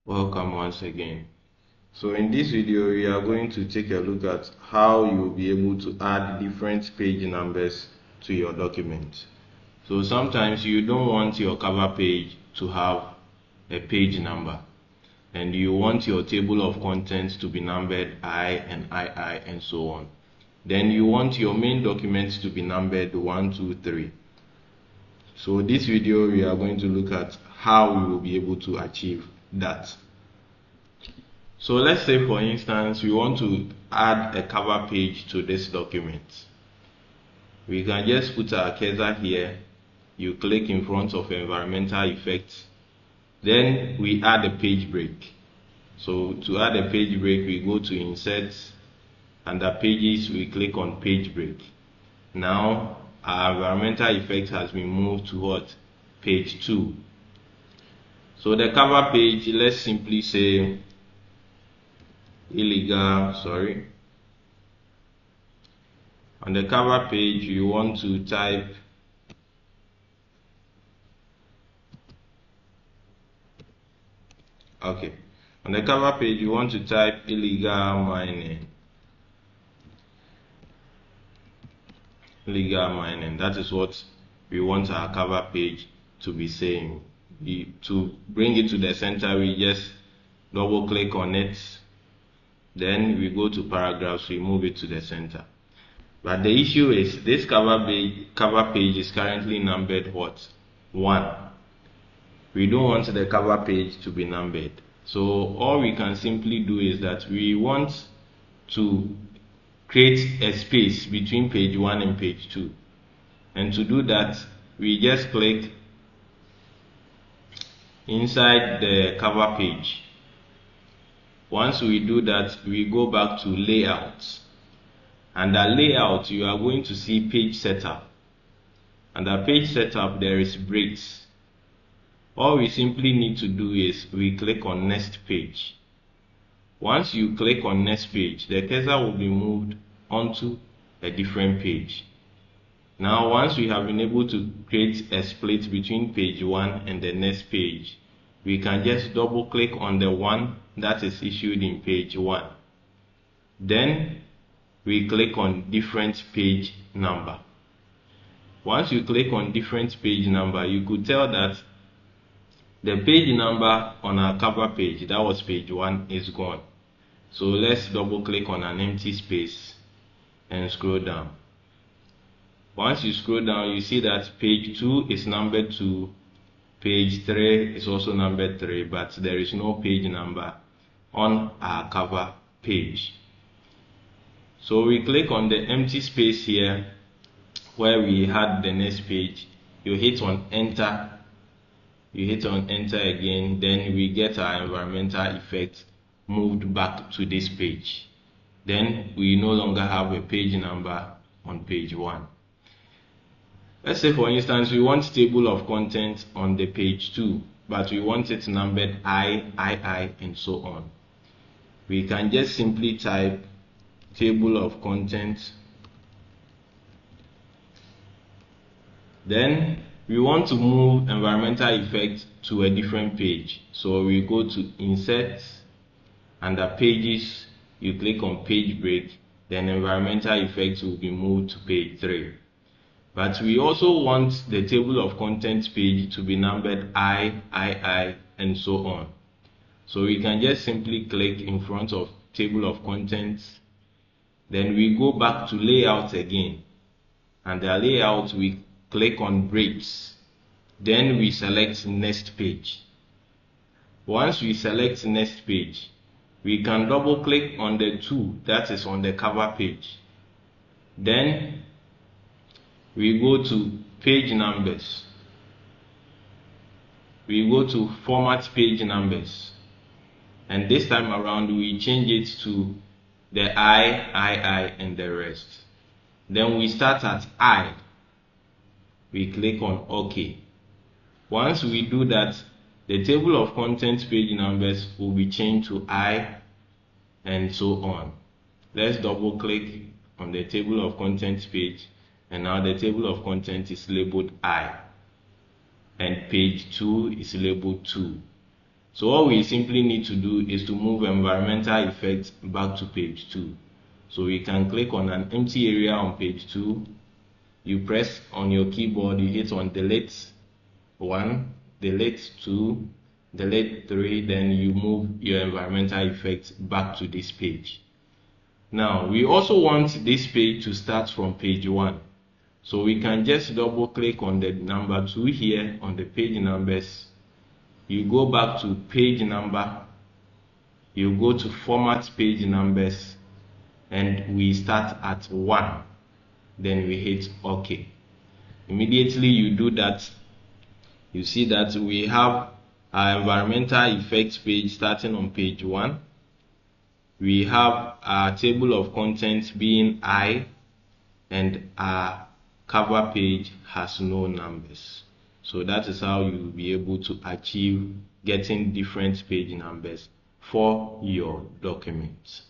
Welcome once again. So in this video we are going to take a look at how you'll be able to add different page numbers to your document. So sometimes you don't want your cover page to have a page number and you want your table of contents to be numbered I and II and so on. Then you want your main document to be numbered 1, 2, 3. So this video we are going to look at how we will be able to achieve that. So let's say for instance we want to add a cover page to this document. We can just put our cursor here, you click in front of environmental effects, then we add a page break. So to add a page break we go to insert, under pages we click on page break. Now our environmental effect has been moved to what? Page 2. So the cover page, let's simply say illegal, on the cover page you want to type on the cover page you want to type illegal mining. That is what we want our cover page to be saying. To bring it to the center we just double click on it, then we go to paragraphs, we move it to the center. But the issue is this cover page is currently numbered what? 1. We don't want the cover page to be numbered. So all we can simply do is that we want to create a space between page 1 and page 2. And to do that, we just click inside the cover page. Once we do that, we go back to layout. Under layout, you are going to see page setup. Under page setup, there is breaks. All we simply need to do is we click on next page. Once you click on next page, the cursor will be moved onto a different page. Now, once we have been able to create a split between page 1 and the next page, we can just double click on the one that is issued in page 1. Then we click on different page number. Once you click on different page number, you could tell that the page number on our cover page, that was page 1, is gone. So let's double click on an empty space and scroll down. Once you scroll down, you see that page 2 is numbered 2, page 3 is also numbered 3, but there is no page number on our cover page. So we click on the empty space here where we had the next page. You hit on enter, again, then we get our environmental effect moved back to this page. Then we no longer have a page number on page 1. Let's say for instance we want table of contents on the page 2, but we want it numbered I, and so on. We can just simply type table of contents. Then we want to move environmental effect to a different page. So we go to insert, under pages, you click on page break, then environmental effects will be moved to page 3. But we also want the table of contents page to be numbered I, and so on. So we can just simply click in front of table of contents. Then we go back to layout again. Under layout, we click on breaks. Then we select next page. Once we select next page, we can double click on the 2 that is on the cover page. Then we go to page numbers. We go to format page numbers. And this time around we change it to the I, and the rest. Then we start at I. We click on OK. Once we do that, the table of contents page numbers will be changed to I and so on. Let's double click on the table of contents page, and now the table of contents is labeled I and page 2 is labeled 2. So all we simply need to do is to move environmental effects back to page 2. So we can click on an empty area on page 2. You press on your keyboard, you hit on delete 1, delete 2, delete 3, then you move your environmental effects back to this page. Now we also want this page to start from page 1. So we can just double click on the number 2 here on the page numbers. You go back to page number, you go to format page numbers, and we start at 1. Then we hit OK. Immediately you do that, you see that we have our environmental effects page starting on page 1. We have our table of contents being I, and our cover page has no numbers. So that is how you will be able to achieve getting different page numbers for your documents.